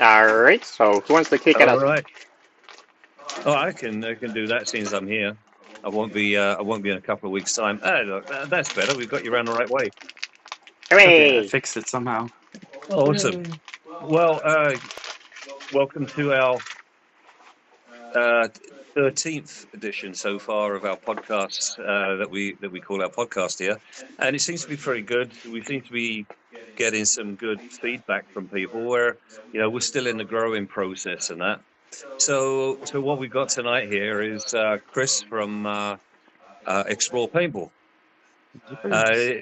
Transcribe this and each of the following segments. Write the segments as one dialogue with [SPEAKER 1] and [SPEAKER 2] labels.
[SPEAKER 1] All right. So who wants to kick it
[SPEAKER 2] All
[SPEAKER 1] off?
[SPEAKER 2] right. Oh, I can do that since I'm here. I won't be in a couple of weeks' time. Look, that's better. We've got you around the right way.
[SPEAKER 3] Okay, I
[SPEAKER 1] Hooray!
[SPEAKER 3] fixed it somehow.
[SPEAKER 2] Awesome. Well, welcome to our uh, 13th edition so far of our podcast that we call our podcast here, and it seems to be pretty good. We seem to be getting some good feedback from people. Where we're still in the growing process and that. So what we've got tonight here is Chris from Explore Paintball. Uh,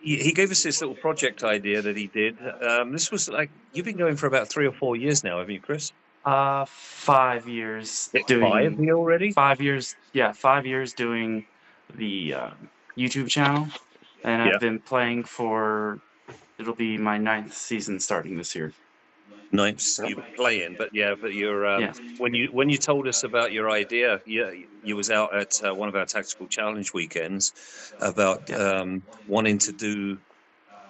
[SPEAKER 2] he gave us this little project idea that he did. This was like you've been going for about 3 or 4 years now, haven't you, Chris?
[SPEAKER 3] 5 years
[SPEAKER 2] It's five
[SPEAKER 3] doing
[SPEAKER 2] here already.
[SPEAKER 3] 5 years. Yeah, 5 years doing the YouTube channel, and I've
[SPEAKER 2] Yeah,
[SPEAKER 3] been playing for. It'll be my 9th season starting this year.
[SPEAKER 2] nice. You playing, but you're
[SPEAKER 3] Yeah.
[SPEAKER 2] when you told us about your idea, you was out at one of our tactical challenge weekends about wanting to do.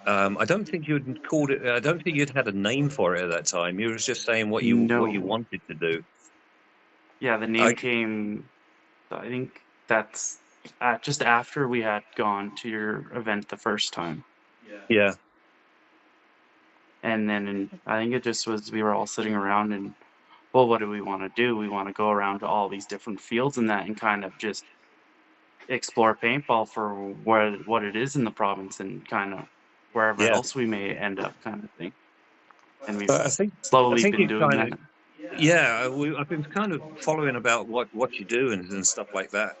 [SPEAKER 2] I don't think you'd called it. I don't think you'd had a name for it at that time. You was just saying what you
[SPEAKER 3] No.
[SPEAKER 2] wanted to do.
[SPEAKER 3] Yeah, the name
[SPEAKER 2] I,
[SPEAKER 3] came. I think that's just after we had gone to your event the first time.
[SPEAKER 2] yeah,
[SPEAKER 3] And then I think it just was we were all sitting around and, well, what do we want to do? We want to go around to all these different fields and that and kind of just explore paintball for what it is in the province and kind of wherever
[SPEAKER 2] yeah.
[SPEAKER 3] else we may end up kind of thing. And we've
[SPEAKER 2] I think I
[SPEAKER 3] slowly
[SPEAKER 2] think
[SPEAKER 3] been
[SPEAKER 2] you
[SPEAKER 3] doing
[SPEAKER 2] kind
[SPEAKER 3] that.
[SPEAKER 2] of yeah. I've been kind of following about what you do and stuff like that.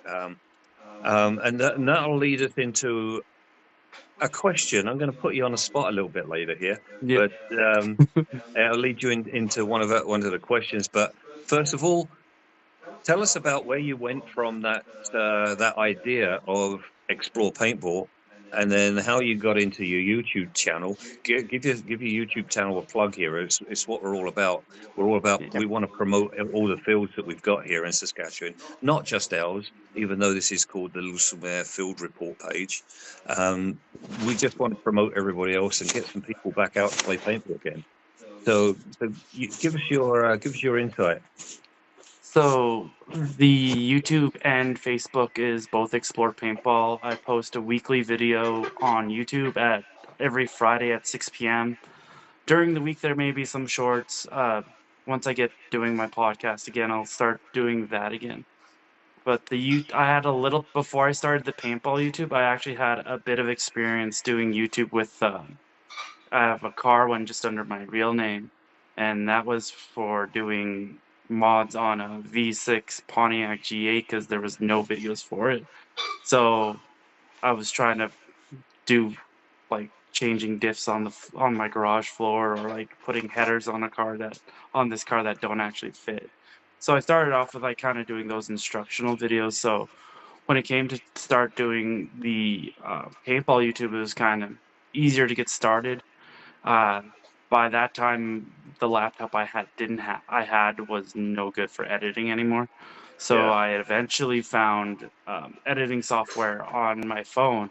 [SPEAKER 2] And that'll lead us into a question. I'm going to put you on the spot a little bit later here,
[SPEAKER 3] Yeah.
[SPEAKER 2] but it'll lead you into one of the questions. But first of all, tell us about where you went from that idea of Explore Paintball, and then how you got into your YouTube channel. Give your YouTube channel a plug here. It's what we're all about. We're all about.
[SPEAKER 3] Yep.
[SPEAKER 2] We want to promote all the fields that we've got here in Saskatchewan, not just ours. Even though this is called the Lil-Sur-Mur Field Report page, we just want to promote everybody else and get some people back out to play paintball again. So give us your insight.
[SPEAKER 3] So the YouTube and Facebook is both Explore Paintball. I post a weekly video on YouTube at every Friday at 6 p.m. During the week, there may be some shorts. Once I get doing my podcast again, I'll start doing that again. But I had a little before I started the paintball YouTube. I actually had a bit of experience doing YouTube with. I have a car one just under my real name, and that was for doing mods on a V6 Pontiac G8 because there was no videos for it. So I was trying to do like changing diffs on my garage floor or like putting headers on this car that don't actually fit. So I started off with like kind of doing those instructional videos. So when it came to start doing the paintball YouTube, it was kind of easier to get started. Uh, by that time, the laptop I had was no good for editing anymore. So
[SPEAKER 2] Yeah.
[SPEAKER 3] I eventually found editing software on my phone,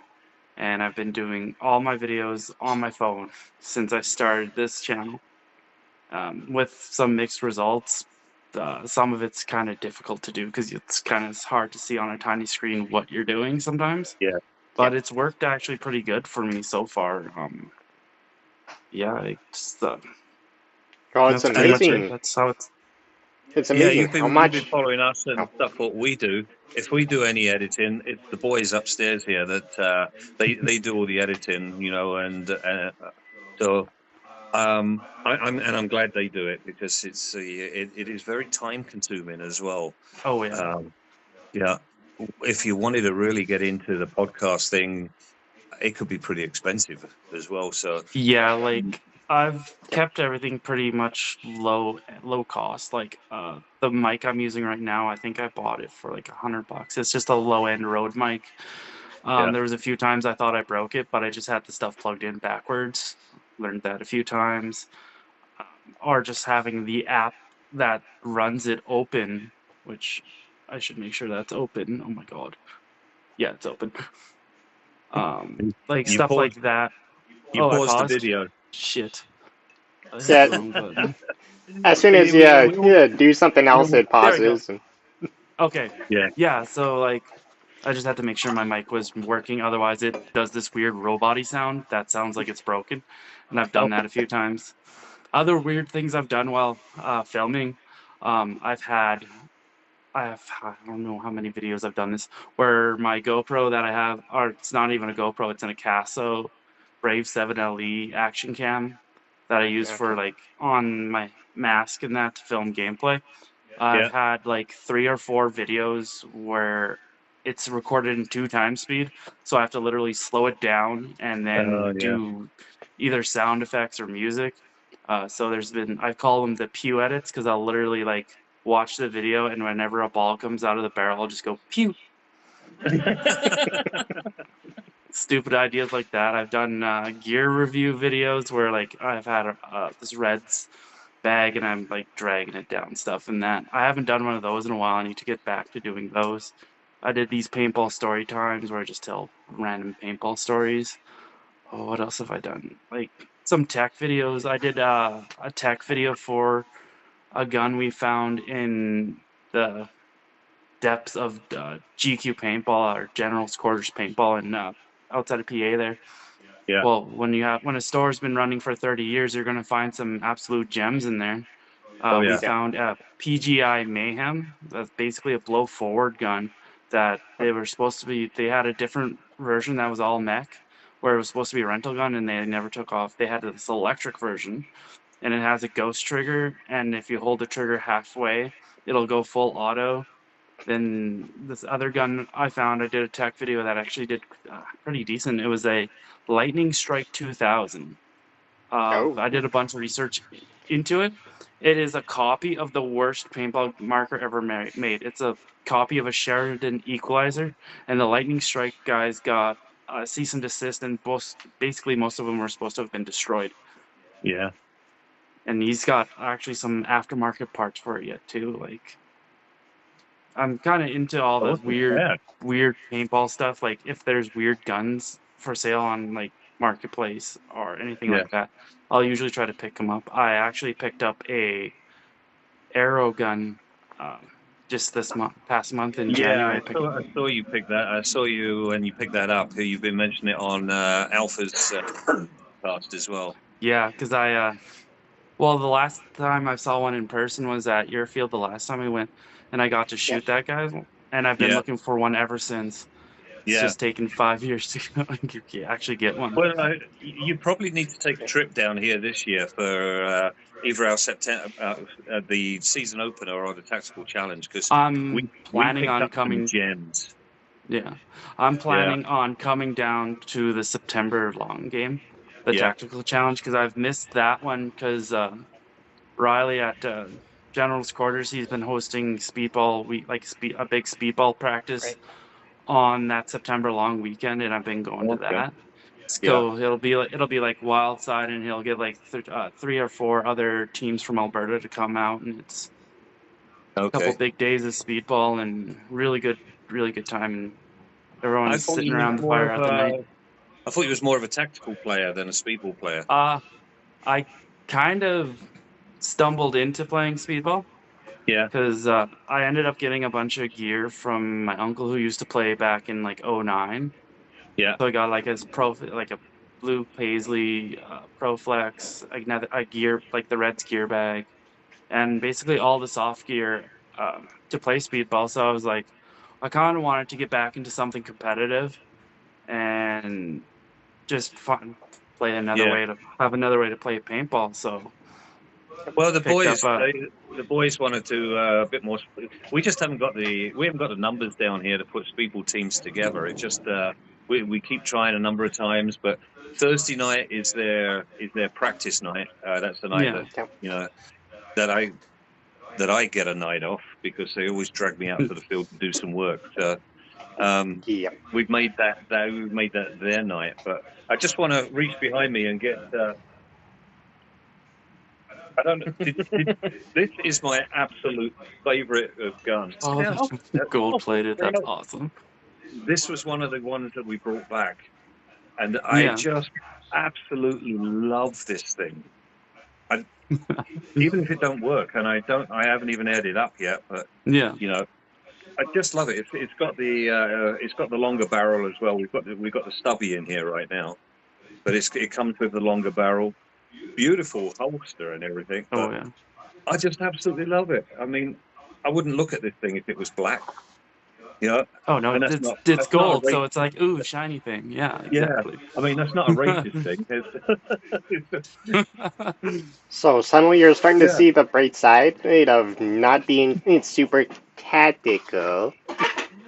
[SPEAKER 3] and I've been doing all my videos on my phone since I started this channel, with some mixed results. Some of it's kind of difficult to do because it's kind of hard to see on a tiny screen what you're doing sometimes.
[SPEAKER 2] Yeah.
[SPEAKER 3] But it's worked actually pretty good for me so far. Yeah,
[SPEAKER 1] Well, it's
[SPEAKER 3] that's pretty much it.
[SPEAKER 1] amazing.
[SPEAKER 3] That's how it's.
[SPEAKER 1] It's
[SPEAKER 2] Yeah,
[SPEAKER 1] amazing
[SPEAKER 2] you've
[SPEAKER 1] how
[SPEAKER 2] been
[SPEAKER 1] much.
[SPEAKER 2] following us and
[SPEAKER 1] Oh,
[SPEAKER 2] stuff. What we do, if we do any editing, it's the boys upstairs here that they do all the editing, and so I'm glad they do it because it is very time consuming as well.
[SPEAKER 3] Oh yeah.
[SPEAKER 2] Um, yeah, if you wanted to really get into the podcast thing, it could be pretty expensive as well. So
[SPEAKER 3] Yeah, like I've kept everything pretty much low cost. Like the mic I'm using right now, I think I bought it for like $100. It's just a low end Rode mic.
[SPEAKER 2] yeah,
[SPEAKER 3] There was a few times I thought I broke it, but I just had the stuff plugged in backwards. Learned that a few times. Or just having the app that runs it open, which I should make sure that's open. Oh my god. Yeah, it's open. Like
[SPEAKER 2] you
[SPEAKER 3] stuff like
[SPEAKER 2] paused
[SPEAKER 3] that.
[SPEAKER 2] you
[SPEAKER 3] Oh, I
[SPEAKER 2] paused the
[SPEAKER 3] paused?
[SPEAKER 2] video.
[SPEAKER 3] Shit. I hit
[SPEAKER 1] Yeah.
[SPEAKER 3] the wrong button.
[SPEAKER 1] As soon as you do something else, it
[SPEAKER 3] There we go.
[SPEAKER 1] pauses. And
[SPEAKER 3] Okay.
[SPEAKER 2] Yeah.
[SPEAKER 3] Yeah, so like I just had to make sure my mic was working, otherwise it does this weird robot-y sound that sounds like it's broken, and I've done that a few times. Other weird things I've done while filming, I've had I don't know how many videos I've done this, where my GoPro that I have, or it's not even a GoPro, it's an Acaso Brave 7 LE action cam that I use for
[SPEAKER 1] okay.
[SPEAKER 3] like on my mask and that to film gameplay.
[SPEAKER 2] Yeah.
[SPEAKER 3] I've had like 3 or 4 videos where it's recorded in 2 times speed, so I have to literally slow it down and then
[SPEAKER 2] Yeah.
[SPEAKER 3] do either sound effects or music. So I call them the pew edits because I'll literally like watch the video and whenever a ball comes out of the barrel, I'll just go pew. Stupid ideas like that. I've done gear review videos where like I've had this Reds bag and I'm like dragging it down stuff and that. I haven't done one of those in a while. I need to get back to doing those. I did these paintball story times where I just tell random paintball stories. Oh, what else have I done? Like some tech videos. I did a tech video for a gun we found in the depths of GQ paintball or General's Quarters paintball in outside of PA there.
[SPEAKER 2] Yeah.
[SPEAKER 3] Well, when a store's been running for 30 years, you're gonna find some absolute gems in there.
[SPEAKER 2] Oh,
[SPEAKER 3] We
[SPEAKER 2] yeah.
[SPEAKER 3] found a PGI Mayhem. That's basically a blow forward gun that they were supposed to be. They had a different version that was all mech, where it was supposed to be a rental gun, and they never took off. They had this electric version, and it has a ghost trigger. And if you hold the trigger halfway, it'll go full auto. Then this other gun I found, I did a tech video that actually did pretty decent. It was a Lightning Strike 2000.
[SPEAKER 1] Oh,
[SPEAKER 3] I did a bunch of research into it. It is a copy of the worst paintball marker ever made. It's a copy of a Sheridan Equalizer, and the Lightning Strike guys got cease and desist, and basically most of them were supposed to have been destroyed.
[SPEAKER 2] Yeah.
[SPEAKER 3] And he's got actually some aftermarket parts for it yet too. Like I'm kind of into all the weird paintball stuff. Like if there's weird guns for sale on like Marketplace or anything
[SPEAKER 2] Yeah.
[SPEAKER 3] like that, I'll usually try to pick them up. I actually picked up a arrow gun just this past month in January.
[SPEAKER 2] I saw you pick that. I saw you when you picked that up. You've been mentioning it on Alpha's podcast as well.
[SPEAKER 3] Yeah, because well, the last time I saw one in person was at your field. The last time I went, and I got to shoot that guy, and I've been looking for one ever since. It's just taken 5 years to actually get one.
[SPEAKER 2] Well, you probably need to take a trip down here this year for either our September, the season opener or the tactical challenge, because
[SPEAKER 3] I'm planning on coming.
[SPEAKER 2] Gems.
[SPEAKER 3] Yeah, I'm planning on coming down to the September long game, the tactical challenge, because I've missed that one because Riley at General's Quarters, he's been hosting speedball week, like a big speedball practice on that September long weekend, and I've been going to that. So it'll be like Wildside, and he'll get like 3 or 4 other teams from Alberta to come out, and it's a couple big days of speedball and really good time, and everyone's sitting around the fire at the night.
[SPEAKER 2] I thought he was more of a tactical player than a speedball player.
[SPEAKER 3] I kind of stumbled into playing speedball.
[SPEAKER 2] Yeah.
[SPEAKER 3] Because I ended up getting a bunch of gear from my uncle who used to play back in like 09.
[SPEAKER 2] Yeah.
[SPEAKER 3] So I got like like a blue Paisley Proflex, another a gear like the Reds gear bag, and basically all the soft gear to play speedball. So I was like, I kind of wanted to get back into something competitive and just play another way to have another way to play paintball. So.
[SPEAKER 2] Well, the boys wanted to a bit more. We just haven't got the numbers down here to put speedball teams together. It just we keep trying a number of times, but Thursday night is their practice night. That's the night that I get a night off because they always drag me out to the field to do some work. So we've made that their night. But I just want to reach behind me and get. I don't know. This is my absolute favorite of guns.
[SPEAKER 3] Oh, gold-plated. That's awesome.
[SPEAKER 2] This was one of the ones that we brought back, and I just absolutely love this thing. Even if it don't work, and I haven't even aired it up yet, but
[SPEAKER 3] Yeah.
[SPEAKER 2] you know, I just love it. It's got the longer barrel as well. We've got the stubby in here right now, but it comes with the longer barrel, beautiful holster and everything.
[SPEAKER 3] Oh
[SPEAKER 2] But
[SPEAKER 3] yeah.
[SPEAKER 2] I just absolutely love it. I mean, I wouldn't look at this thing if it was black.
[SPEAKER 3] Oh no,
[SPEAKER 2] And
[SPEAKER 3] it's
[SPEAKER 2] that's not a
[SPEAKER 3] gold, so
[SPEAKER 2] race.
[SPEAKER 3] it's like, ooh, shiny thing. Yeah,
[SPEAKER 2] Yeah,
[SPEAKER 3] exactly.
[SPEAKER 2] I mean that's not a racist thing.
[SPEAKER 1] So suddenly you're starting to
[SPEAKER 2] Yeah.
[SPEAKER 1] see the bright side, right, of not being super tactical.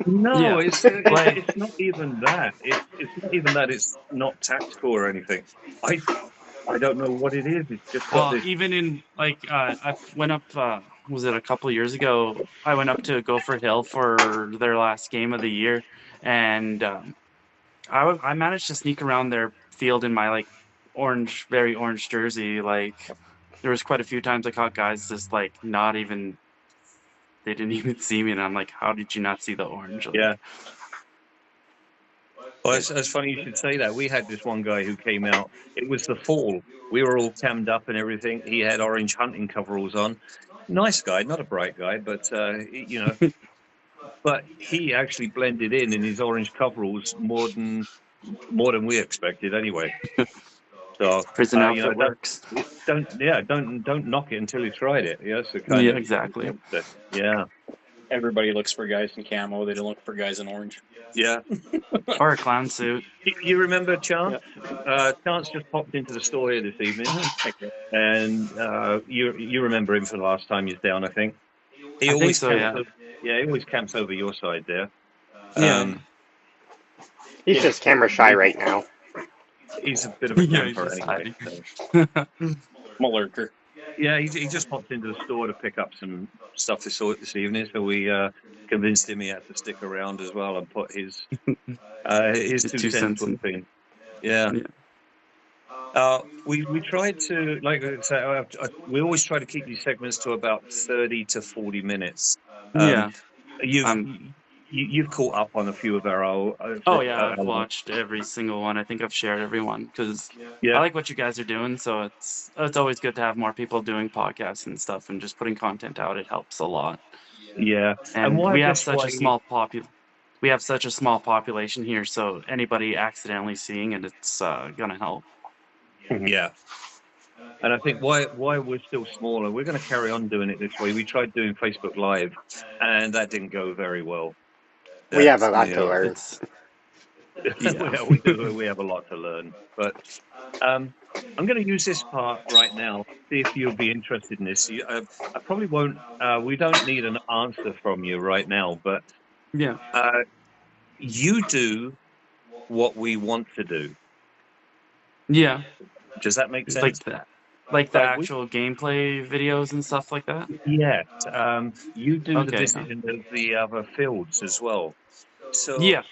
[SPEAKER 2] No,
[SPEAKER 3] Yeah, like
[SPEAKER 2] it's not even that. It's not even that. It's not tactical or anything. I I don't know what it is. It's just got
[SPEAKER 3] well,
[SPEAKER 2] this.
[SPEAKER 3] even in like I went up. Was it a couple years ago? I went up to Gopher Hill for their last game of the year, and I managed to sneak around their field in my like very orange jersey. Like there was quite a few times I caught guys just like not even they didn't even see me, and I'm like, how did you not see the orange? Like,
[SPEAKER 2] Yeah. Well, it's funny you should say that. We had this one guy who came out. It was the fall. We were all cammed up and everything. He had orange hunting coveralls on. Nice guy, not a bright guy, but but he actually blended in his orange coveralls more than we expected anyway. So
[SPEAKER 3] prison outfit works.
[SPEAKER 2] don't knock it until you tried it. Yeah, so kind
[SPEAKER 3] Yeah,
[SPEAKER 2] of
[SPEAKER 3] exactly.
[SPEAKER 2] yeah.
[SPEAKER 4] Everybody looks for guys in camo. They don't look for guys in orange.
[SPEAKER 2] Yeah.
[SPEAKER 3] Or a clown suit.
[SPEAKER 2] You remember Chance?
[SPEAKER 4] Yeah.
[SPEAKER 2] Chance just popped into the store here this evening, and you remember him from the last time he was down, I think. He
[SPEAKER 3] I think
[SPEAKER 2] always
[SPEAKER 3] so,
[SPEAKER 2] camps.
[SPEAKER 3] yeah.
[SPEAKER 2] Yeah, he always camps over your side there.
[SPEAKER 3] Yeah.
[SPEAKER 1] He's just camera shy right now.
[SPEAKER 2] He's a bit of a
[SPEAKER 3] Yeah, he's
[SPEAKER 2] camper
[SPEAKER 3] just
[SPEAKER 2] anyway.
[SPEAKER 3] hiding.
[SPEAKER 2] So.
[SPEAKER 4] I'm a lurker.
[SPEAKER 2] Yeah, he just popped into the store to pick up some stuff this evening, so we convinced him he had to stick around as well and put his
[SPEAKER 3] His
[SPEAKER 2] 2
[SPEAKER 3] 2
[SPEAKER 2] cents
[SPEAKER 3] cents in.
[SPEAKER 2] worth in. Yeah. We tried to, like I say, we always try to keep these segments to about 30 to 40 minutes.
[SPEAKER 3] Yeah.
[SPEAKER 2] You've caught up on a few of our
[SPEAKER 3] Oh yeah, I've watched every single one. I think I've shared every one because I like what you guys are doing. So it's always good to have more people doing podcasts and stuff and just putting content out. It helps a lot.
[SPEAKER 2] Yeah,
[SPEAKER 3] And we have such a small population here, so anybody accidentally seeing it, it's gonna help.
[SPEAKER 2] Yeah. And I think why we're still smaller, we're going to carry on doing it this way. We tried doing Facebook Live, and that didn't go very well.
[SPEAKER 1] We have a lot to learn.
[SPEAKER 2] Yeah, we do. We have a lot to learn. But I'm going to use this part right now. See if you'll be interested in this. I probably won't. We don't need an answer from you right now, but
[SPEAKER 3] Yeah.
[SPEAKER 2] You do what we want to do.
[SPEAKER 3] Yeah.
[SPEAKER 2] Does that make sense?
[SPEAKER 3] Like that. Like the actual gameplay videos and stuff like that?
[SPEAKER 2] Yes. You do the
[SPEAKER 3] Okay.
[SPEAKER 2] visiting of the other fields as well. So
[SPEAKER 3] Yeah.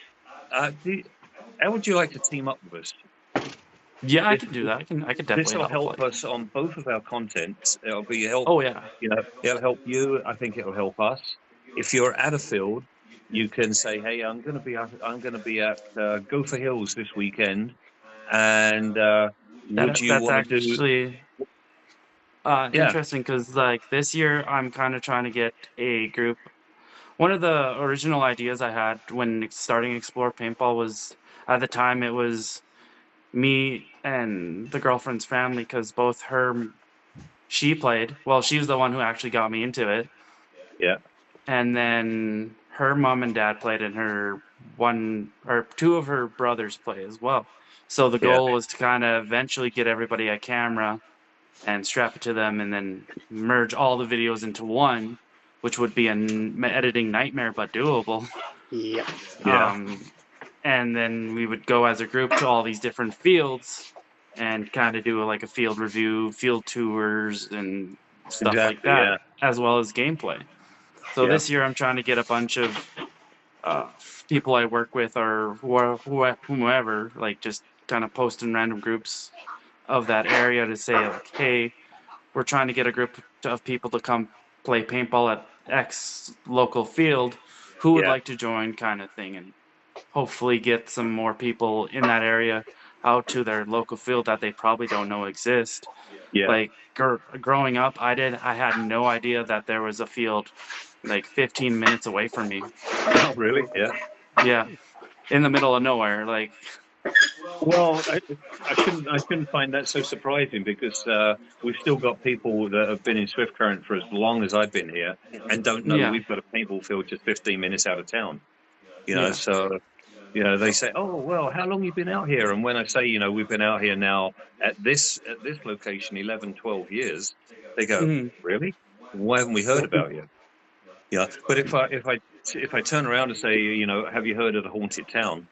[SPEAKER 2] how would you like to team up with us?
[SPEAKER 3] Yeah, I can do that. I can definitely
[SPEAKER 2] This will help
[SPEAKER 3] like.
[SPEAKER 2] us on both of our content. It'll be help.
[SPEAKER 3] Oh yeah.
[SPEAKER 2] You know, it'll help you. I think it'll help us. If you're at a field, you can say, "Hey, I'm going to be at Gopher Hills this weekend, and would you
[SPEAKER 3] That's
[SPEAKER 2] want to do?"
[SPEAKER 3] actually interesting because like this year I'm kind of trying to get a group. One of the original ideas I had when starting Explore Paintball was at the time it was me and the girlfriend's family because she played. Well, she was the one who actually got me into it.
[SPEAKER 2] Yeah.
[SPEAKER 3] And then her mom and dad played, and two of her brothers play as well. So the goal was to kind of eventually get everybody a camera and strap it to them, and then merge all the videos into one, which would be an editing nightmare, but doable.
[SPEAKER 1] Yep.
[SPEAKER 3] And then we would go as a group to all these different fields and kind of do like a field review, field tours, and stuff like that, as well as gameplay. So this year I'm trying to get a bunch of people I work with or whomever, like just kind of post in random groups of that area to say like, hey, we're trying to get a group of people to come play paintball at X local field. Who would like to join, kind of thing, and hopefully get some more people in that area out to their local field that they probably don't know exist.
[SPEAKER 2] Yeah.
[SPEAKER 3] Like growing up, I had no idea that there was a field like 15 minutes away from me.
[SPEAKER 2] Oh, really? Yeah.
[SPEAKER 3] Yeah, in the middle of nowhere. Like,
[SPEAKER 2] Well, I shouldn't find that so surprising because we've still got people that have been in Swift Current for as long as I've been here and don't know
[SPEAKER 3] yeah,
[SPEAKER 2] we've got a paintball field just 15 minutes out of town. You know,
[SPEAKER 3] yeah,
[SPEAKER 2] so they say, "Oh, well, how long you been out here?" And when I say, we've been out here now at this location 11, 12 years, they go,
[SPEAKER 3] mhm.
[SPEAKER 2] "Really? Why haven't we heard about you?" Yeah. But if I turn around and say, have you heard of the haunted town?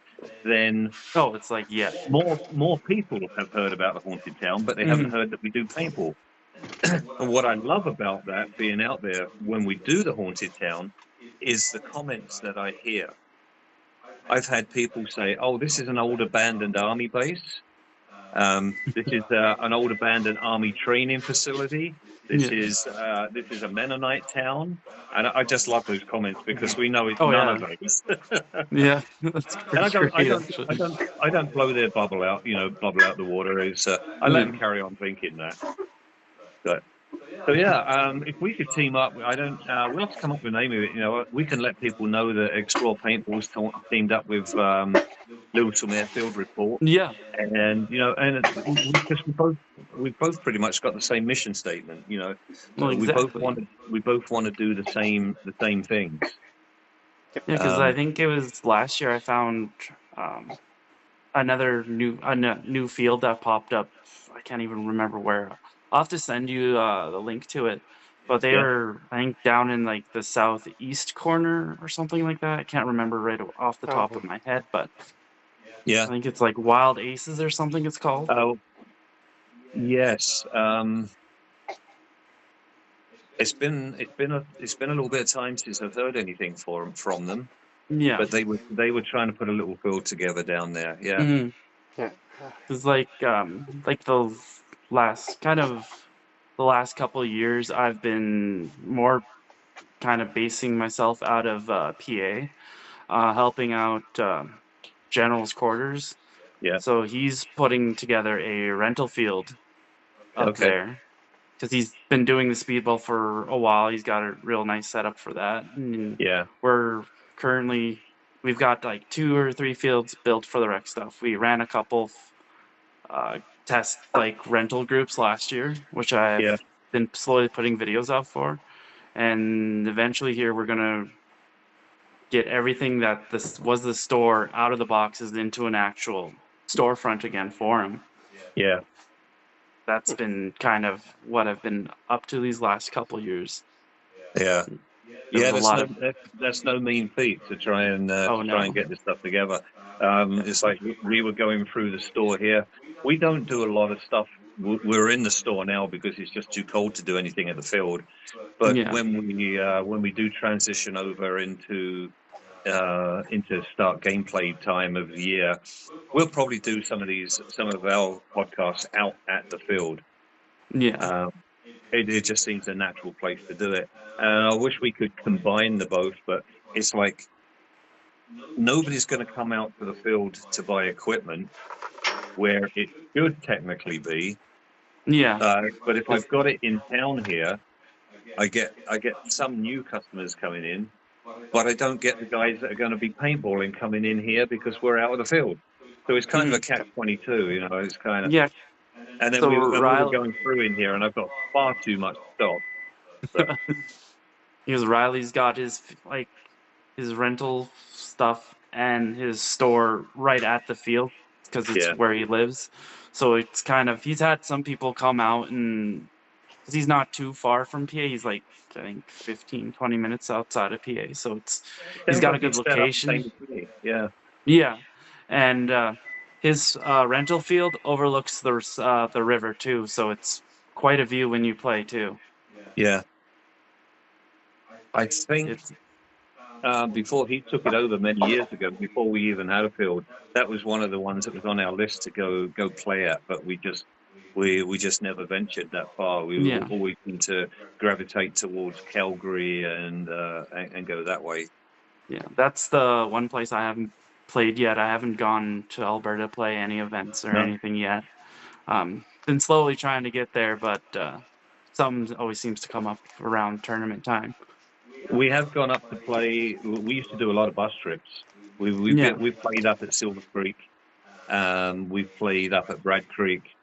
[SPEAKER 2] Then
[SPEAKER 3] Oh, it's like, yeah,
[SPEAKER 2] more people have heard about the haunted town, but they haven't
[SPEAKER 3] mhm.
[SPEAKER 2] heard that we do paintball. And what I love about that being out there when we do the haunted town is the comments that I hear. I've had people say, "Oh, this is an old abandoned army base. This is an old abandoned army training facility. This
[SPEAKER 3] Yeah.
[SPEAKER 2] is a Mennonite town." And I just love those comments because we know it's
[SPEAKER 3] Oh
[SPEAKER 2] none
[SPEAKER 3] yeah,
[SPEAKER 2] of those.
[SPEAKER 3] yeah. That's
[SPEAKER 2] And
[SPEAKER 3] pretty great, actually.
[SPEAKER 2] I don't blow their bubble out, bubble out the water. I let them
[SPEAKER 3] Yeah.
[SPEAKER 2] carry on thinking that. But so yeah, if we could team up, I don't. We'll have to come up with a name of it. We can let people know that Explore Paintball's teamed up with Lil-Sur-Mur Field Report,
[SPEAKER 3] Yeah.
[SPEAKER 2] and we both pretty much got the same mission statement.
[SPEAKER 3] Well,
[SPEAKER 2] We both
[SPEAKER 3] exactly.
[SPEAKER 2] want to do the same things.
[SPEAKER 3] Yeah, because I think it was last year I found um, another new field that popped up. I can't even remember where. I'll have to send you the link to it. But they
[SPEAKER 2] Yeah.
[SPEAKER 3] were, I think, down in like the southeast corner or something like that. I can't remember right off the top
[SPEAKER 1] Oh,
[SPEAKER 3] of my head, but
[SPEAKER 2] Yeah.
[SPEAKER 3] I think it's like Wild Aces or something it's called.
[SPEAKER 2] Oh, yes. It's been a little bit of time since I've heard anything from them,
[SPEAKER 3] Yeah.
[SPEAKER 2] but they were trying to put a little field together down there. Yeah.
[SPEAKER 3] Mhm.
[SPEAKER 1] yeah.
[SPEAKER 3] It's like the last couple of years I've been more kind of basing myself out of PA, helping out General's quarters.
[SPEAKER 2] Yeah.
[SPEAKER 3] So he's putting together a rental field up
[SPEAKER 2] Okay.
[SPEAKER 3] there because he's been doing the speedball for a while. He's got a real nice setup for that. And
[SPEAKER 2] Yeah.
[SPEAKER 3] we've got like 2 or 3 fields built for the rec stuff. We ran a couple test like rental groups last year, which I've
[SPEAKER 2] Yeah.
[SPEAKER 3] been slowly putting videos out for. And eventually here we're gonna get everything that this was the store out of the boxes into an actual storefront again for him.
[SPEAKER 2] Yeah.
[SPEAKER 3] That's been kind of what I've been up to these last couple years.
[SPEAKER 2] Yeah.
[SPEAKER 3] There
[SPEAKER 2] Yeah.
[SPEAKER 3] was a lot of
[SPEAKER 2] That's no mean feat to try and
[SPEAKER 3] no.
[SPEAKER 2] get this stuff together. It's like we were going through the store here. We don't do a lot of stuff. We're in the store now because it's just too cold to do anything at the field. But
[SPEAKER 3] Yeah.
[SPEAKER 2] when we do transition over into start gameplay time of the year, we'll probably do some of our podcasts out at the field.
[SPEAKER 3] Yeah.
[SPEAKER 2] It just seems a natural place to do it. And I wish we could combine the both, but it's like nobody's going to come out to the field to buy equipment where it should technically be.
[SPEAKER 3] Yeah.
[SPEAKER 2] But if I've got it in town here, I get some new customers coming in, but I don't get the guys that are going to be paintballing coming in here because we're out of the field. So it's kind of a catch-22, It's kind of.
[SPEAKER 3] Yeah.
[SPEAKER 2] And then
[SPEAKER 3] So
[SPEAKER 2] we were
[SPEAKER 3] Riley
[SPEAKER 2] going through in here, and I've got far too much stock. But
[SPEAKER 3] because Riley's got his rental stuff and his store right at the field because it's
[SPEAKER 2] yeah,
[SPEAKER 3] where he lives. So it's kind of he's had some people come out and because he's not too far from PA. He's like I think 15, 20 minutes outside of PA. So he's
[SPEAKER 2] sounds
[SPEAKER 3] got a
[SPEAKER 2] like
[SPEAKER 3] good
[SPEAKER 2] he's set up the
[SPEAKER 3] location.
[SPEAKER 2] same as me. Yeah,
[SPEAKER 3] Yeah, and his rental field overlooks the river too. So it's quite a view when you play too.
[SPEAKER 2] yeah. I think
[SPEAKER 3] It's
[SPEAKER 2] before he took it over many years ago, before we even had a field, that was one of the ones that was on our list to go play at. But we just never ventured that far. We were
[SPEAKER 3] yeah.
[SPEAKER 2] always going to gravitate towards Calgary and go that way.
[SPEAKER 3] Yeah, that's the one place I haven't played yet. I haven't gone to Alberta to play any events or
[SPEAKER 2] No.
[SPEAKER 3] anything yet. Been slowly trying to get there, but something always seems to come up around tournament time.
[SPEAKER 2] We have gone up to play. We used to do a lot of bus trips. We've played up at Silver Creek. We've played up at Brad Creek.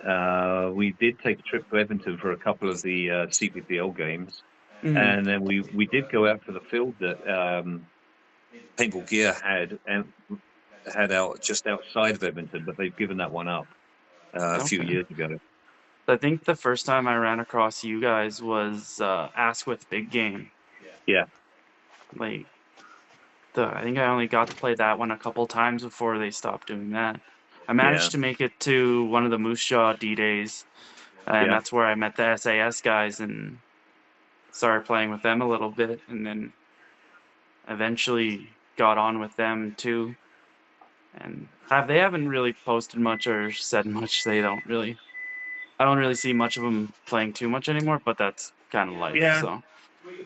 [SPEAKER 2] We did take a trip to Edmonton for a couple of the CPPL games, and then we did go out to the field that Paintball Gear had out just outside of Edmonton, but they've given that one up a few years ago.
[SPEAKER 3] I think the first time I ran across you guys was Ask with Big Game.
[SPEAKER 2] Yeah.
[SPEAKER 3] Like, I think I only got to play that one a couple times before they stopped doing that. I managed to make it to one of the Moose Jaw D-Days, and that's where I met the SAS guys and started playing with them a little bit, and then eventually got on with them too. And they haven't really posted much or said much. I don't really see much of them playing too much anymore, but that's kind of life.
[SPEAKER 2] Yeah.
[SPEAKER 3] So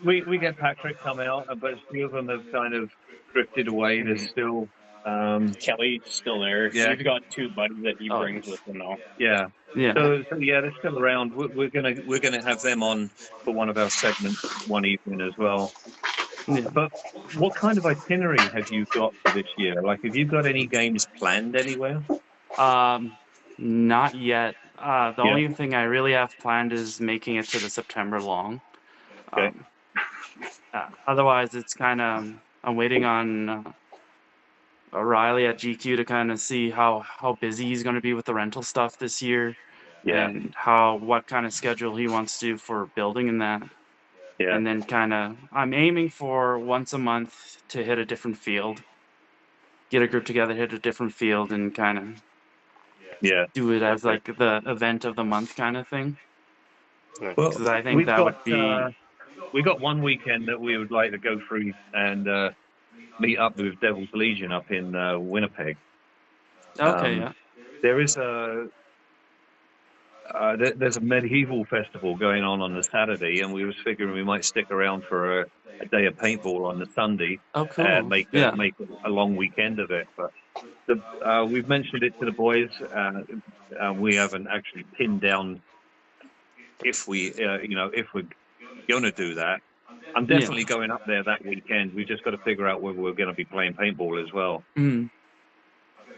[SPEAKER 2] we get Patrick come out, but a few of them have kind of drifted away. There's still
[SPEAKER 4] Kelly's still there.
[SPEAKER 2] Yeah.
[SPEAKER 4] He's got 2 buddies that he brings with him now.
[SPEAKER 2] Yeah.
[SPEAKER 3] yeah.
[SPEAKER 2] So yeah, they're still around. We're gonna have them on for one of our segments one evening as well.
[SPEAKER 3] Yeah.
[SPEAKER 2] But what kind of itinerary have you got for this year? Like, have you got any games planned anywhere?
[SPEAKER 3] Not yet. The only thing I really have planned is making it to the September long.
[SPEAKER 2] Okay.
[SPEAKER 3] Otherwise, it's kind of I'm waiting on O'Reilly at GQ to kind of see how busy he's going to be with the rental stuff this year, and what kind of schedule he wants to do for building and that.
[SPEAKER 2] Yeah.
[SPEAKER 3] And then I'm aiming for once a month to hit a different field, get a group together, hit a different field, and kind of do it as like the event of the month kind of thing.
[SPEAKER 2] Well,
[SPEAKER 3] because I think that would be.
[SPEAKER 2] We got one weekend that we would like to go through and meet up with Devil's Legion up in Winnipeg.
[SPEAKER 3] Okay,
[SPEAKER 2] There is there's a medieval festival going on the Saturday, and we was figuring we might stick around for a day of paintball on the Sunday.
[SPEAKER 3] Oh, cool.
[SPEAKER 2] And make a long weekend of it. But we've mentioned it to the boys. We haven't actually pinned down if we're going to do that. I'm definitely going up there that weekend. We've just got to figure out whether we're going to be playing paintball as well.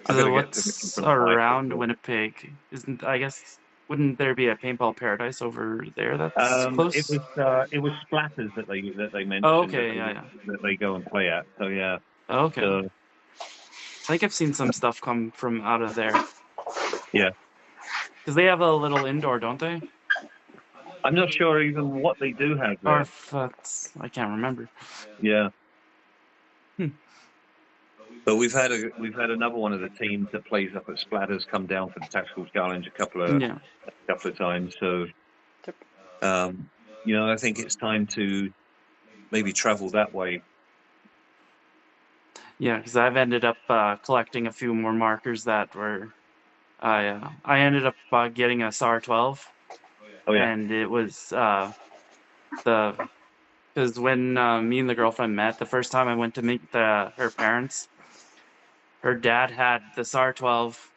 [SPEAKER 3] So what's around Winnipeg? Wouldn't there be a Paintball Paradise over there that's close?
[SPEAKER 2] It was Splatters that they mentioned.
[SPEAKER 3] Oh, okay,
[SPEAKER 2] that they go and play at. So yeah.
[SPEAKER 3] Okay. I think I've seen some stuff come from out of there.
[SPEAKER 2] Yeah.
[SPEAKER 3] Because they have a little indoor, don't they?
[SPEAKER 2] I'm not sure even what they do have there.
[SPEAKER 3] Or if I can't remember.
[SPEAKER 2] Yeah. But we've had another one of the teams that plays up at Splatters come down for the Tactical Challenge a couple of times. So, I think it's time to maybe travel that way.
[SPEAKER 3] Yeah, because I've ended up collecting a few more markers that were. I ended up getting a SAR 12.
[SPEAKER 2] Oh yeah.
[SPEAKER 3] And it was because when me and the girlfriend met, the first time I went to meet her parents, her dad had the SAR 12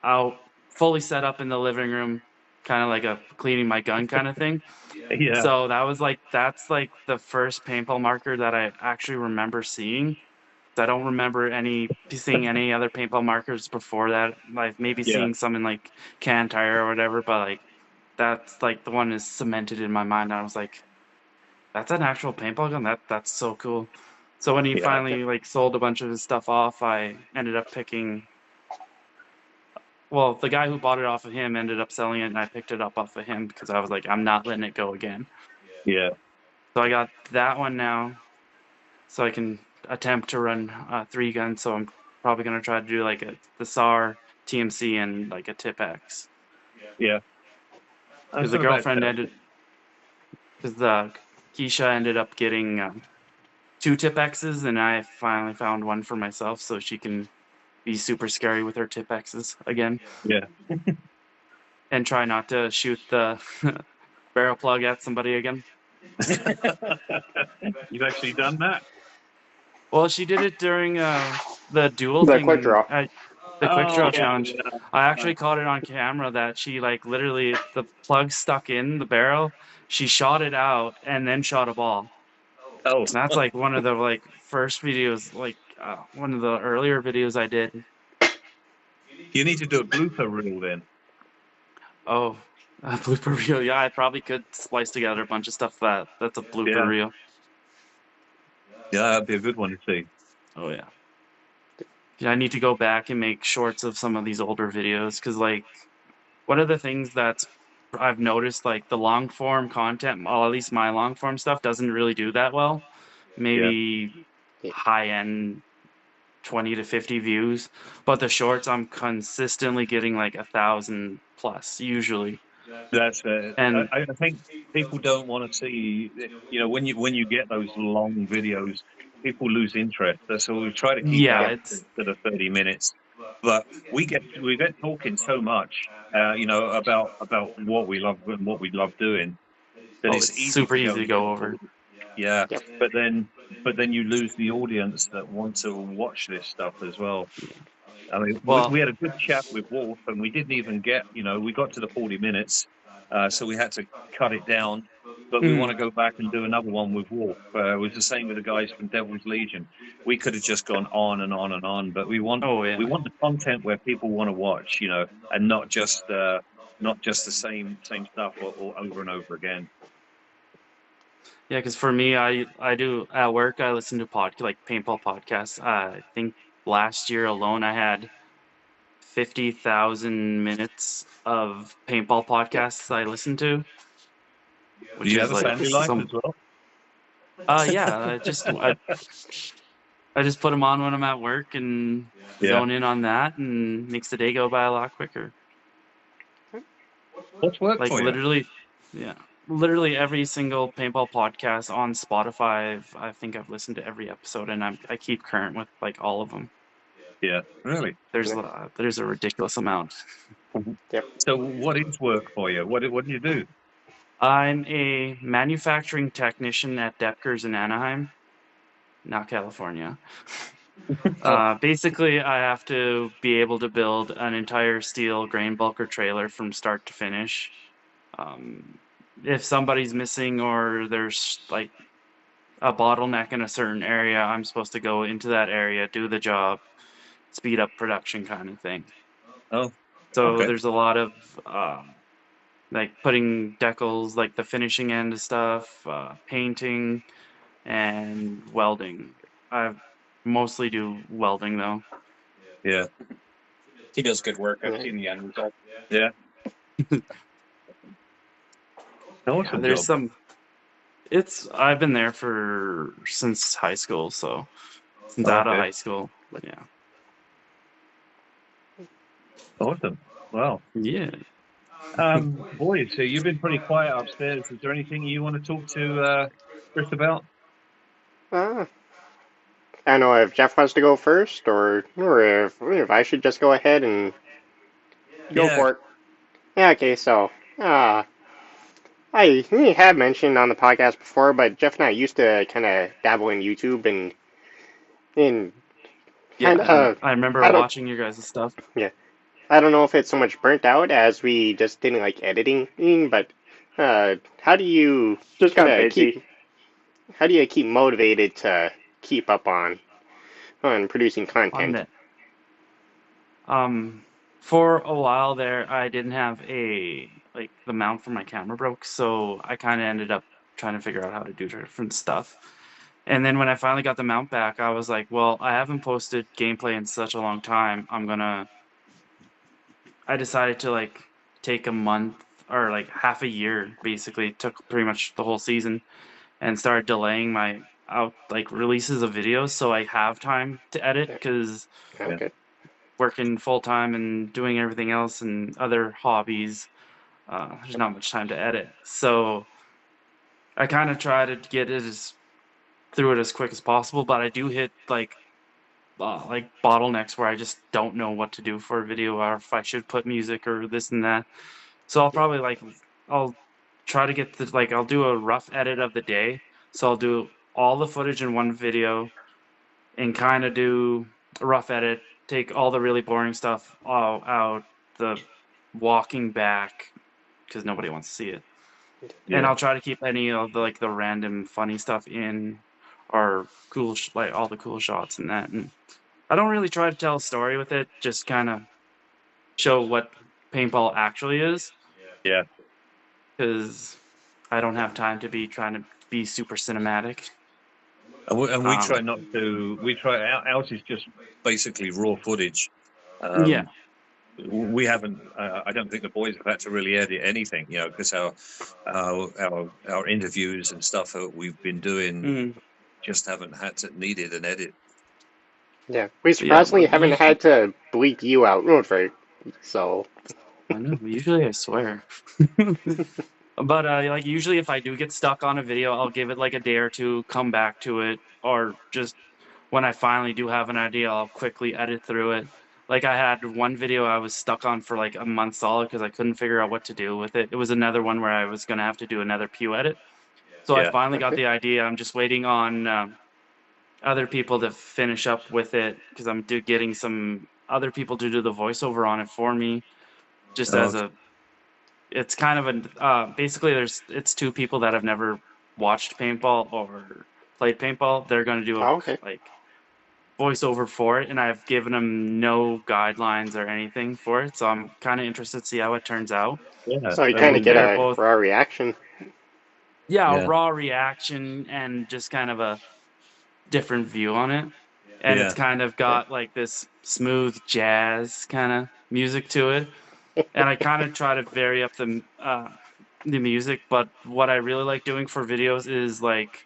[SPEAKER 3] out, fully set up in the living room, kind of like a cleaning my gun kind of thing.
[SPEAKER 2] Yeah.
[SPEAKER 3] So that's the first paintball marker that I actually remember seeing. I don't remember seeing any other paintball markers before that. Like maybe seeing some in like Can Tire or whatever, but like that's like the one is cemented in my mind. I was like, that's an actual paintball gun? That's so cool. So when he finally like sold a bunch of his stuff off, I ended up picking. Well, the guy who bought it off of him ended up selling it, and I picked it up off of him because I was like, I'm not letting it go again.
[SPEAKER 2] Yeah.
[SPEAKER 3] So I got that one now, so I can attempt to run 3 guns. So I'm probably gonna try to do like the SAR, TMC, and like a Tip X.
[SPEAKER 2] Yeah.
[SPEAKER 3] Because the girlfriend Keisha ended up getting 2 Tip X's, and I finally found one for myself, so she can be super scary with her Tip X's again.
[SPEAKER 2] Yeah.
[SPEAKER 3] And try not to shoot the barrel plug at somebody again.
[SPEAKER 2] You've actually done that?
[SPEAKER 3] Well, she did it during the dual
[SPEAKER 1] The quick
[SPEAKER 3] thing,
[SPEAKER 1] draw.
[SPEAKER 3] the quick draw
[SPEAKER 4] yeah,
[SPEAKER 3] challenge.
[SPEAKER 4] yeah.
[SPEAKER 3] I actually caught it on camera that she like literally the plug stuck in the barrel. She shot it out and then shot a ball.
[SPEAKER 2] Oh,
[SPEAKER 3] And that's like one of the like first videos, like one of the earlier videos I did.
[SPEAKER 2] you need to do a blooper reel then.
[SPEAKER 3] Oh, a blooper reel. Yeah, I probably could splice together a bunch of stuff that's a blooper
[SPEAKER 2] Yeah.
[SPEAKER 3] reel.
[SPEAKER 2] Yeah, that'd be a good one to see.
[SPEAKER 3] Oh yeah. Yeah, I need to go back and make shorts of some of these older videos because like one of the things that's I've noticed like the long form content, well, at least my long form stuff doesn't really do that well. Maybe
[SPEAKER 1] Yeah.
[SPEAKER 3] high end 20 to 50 views, but the shorts I'm consistently getting like 1,000 plus usually.
[SPEAKER 2] That's
[SPEAKER 3] And
[SPEAKER 2] I think people don't want to see, you know, when you get those long videos, people lose interest. So we try to keep
[SPEAKER 3] yeah,
[SPEAKER 2] ours
[SPEAKER 3] it's
[SPEAKER 2] to the 30 minutes. But we get talking so much, you know, about what we love and what we love doing that it's
[SPEAKER 3] it's
[SPEAKER 2] easy
[SPEAKER 3] super
[SPEAKER 2] to go
[SPEAKER 3] easy to
[SPEAKER 2] and get
[SPEAKER 3] go over.
[SPEAKER 2] bored. Yeah,
[SPEAKER 1] Yep.
[SPEAKER 2] but then you lose the audience that want to watch this stuff as well. I mean,
[SPEAKER 3] Well,
[SPEAKER 2] we had a good chat with Wolf, and we didn't even get, you know, we got to the 40 minutes, so we had to cut it down. But we want to go back and do another one with Wolf. It was the same with the guys from Devil's Legion. We could have just gone on and on and on, but we want
[SPEAKER 3] oh yeah.
[SPEAKER 2] the content where people want to watch, you know, and not just the same stuff or over and over again.
[SPEAKER 3] Yeah, because for me, I do at work. I listen to like paintball podcasts. I think last year alone, I had 50,000 minutes of paintball podcasts I listened to,
[SPEAKER 2] Do
[SPEAKER 3] which
[SPEAKER 2] you
[SPEAKER 3] is
[SPEAKER 2] have a
[SPEAKER 3] like
[SPEAKER 2] family life
[SPEAKER 3] some.
[SPEAKER 2] as well?
[SPEAKER 3] Yeah, I just put them on when I'm at work and
[SPEAKER 2] Yeah.
[SPEAKER 3] zone in on that, and makes the day go by a lot quicker.
[SPEAKER 2] What's worked
[SPEAKER 3] Like
[SPEAKER 2] for you?
[SPEAKER 3] literally every single paintball podcast on Spotify. I think I've listened to every episode, and I keep current with like all of them.
[SPEAKER 2] Yeah, really.
[SPEAKER 3] There's a ridiculous amount.
[SPEAKER 1] Yep.
[SPEAKER 2] So, what is work for you? What do you do?
[SPEAKER 3] I'm a manufacturing technician at Depkers in Anaheim, not California. Basically, I have to be able to build an entire steel grain bulker trailer from start to finish. If somebody's missing or there's like a bottleneck in a certain area, I'm supposed to go into that area, do the job, speed up production kind of thing.
[SPEAKER 2] Oh,
[SPEAKER 3] So
[SPEAKER 2] okay.
[SPEAKER 3] there's a lot of like putting decals, like the finishing end of stuff, painting, and welding. I mostly do welding though.
[SPEAKER 2] Yeah,
[SPEAKER 4] He does good work. I've
[SPEAKER 1] Yeah.
[SPEAKER 4] seen the end result.
[SPEAKER 2] yeah. Awesome
[SPEAKER 3] There's
[SPEAKER 2] job.
[SPEAKER 3] some. I've been there since high school, so since out of
[SPEAKER 2] Okay.
[SPEAKER 3] high school. Yeah.
[SPEAKER 2] Awesome. Wow.
[SPEAKER 3] Yeah.
[SPEAKER 2] Boys, so you've been pretty quiet upstairs. Is there anything you want to talk to Chris about?
[SPEAKER 1] I don't know if Jeff wants to go first, or if I should just go ahead and go
[SPEAKER 2] Yeah.
[SPEAKER 1] for it. Yeah. Okay. So, I have mentioned on the podcast before, but Jeff and I used to kind of dabble in YouTube and in
[SPEAKER 3] Yeah.
[SPEAKER 1] kind of.
[SPEAKER 3] I remember
[SPEAKER 1] I don't.
[SPEAKER 3] watching your guys' stuff.
[SPEAKER 1] Yeah. I don't know if it's so much burnt out as we just didn't like editing, but how do you
[SPEAKER 5] Just got busy.
[SPEAKER 1] how do you keep motivated to keep up on producing
[SPEAKER 3] On
[SPEAKER 1] content?
[SPEAKER 3] that. For a while there, I didn't have the mount for my camera broke, so I kind of ended up trying to figure out how to do different stuff. And then when I finally got the mount back, I was like, well, I haven't posted gameplay in such a long time. I decided to like take a month or like half a year, basically took pretty much the whole season, and started delaying my releases of videos so I have time to edit, because
[SPEAKER 1] Okay.
[SPEAKER 3] working full time and doing everything else and other hobbies, there's not much time to edit. So I kind of try to get it through it as quick as possible, but I do hit like bottlenecks where I just don't know what to do for a video, or if I should put music or this and that. So I'll probably I'll try to get I'll do a rough edit of the day. So I'll do all the footage in one video and kind of do rough edit, take all the really boring stuff all out, the walking back, because nobody wants to see it. And I'll try to keep any of the like the random funny stuff in, or cool like all the cool shots and that. And I don't really try to tell a story with it, just kind of show what paintball actually is,
[SPEAKER 2] Yeah.
[SPEAKER 3] because I don't have time to be trying to be super cinematic.
[SPEAKER 2] And we try not to. We try. Ours is just basically raw footage.
[SPEAKER 3] Yeah.
[SPEAKER 2] We haven't. I don't think the boys have had to really edit anything, you know, because our interviews and stuff that we've been doing just haven't had to needed an edit.
[SPEAKER 1] Yeah, we surprisingly haven't had to bleep you out, so.
[SPEAKER 3] I know. Usually, I swear. But like usually, if I do get stuck on a video, I'll give it like a day or two, come back to it, or just when I finally do have an idea, I'll quickly edit through it. Like I had one video I was stuck on for like a month solid because I couldn't figure out what to do with it. It was another one where I was gonna have to do another pew edit. So I finally got the idea. I'm just waiting on other people to finish up with it because I'm getting some other people to do the voiceover on it for me, just as a. It's kind of a basically it's two people that have never watched paintball or played paintball. They're going to do a like voiceover for it, and I've given them no guidelines or anything for it, so I'm kind of interested to see how it turns out.
[SPEAKER 2] Yeah.
[SPEAKER 1] So you kind of get a raw reaction.
[SPEAKER 3] Yeah, a raw reaction and just kind of a different view on it. And it's kind of got like this smooth jazz kind of music to it. And I kind of try to vary up the music, but what I really like doing for videos is like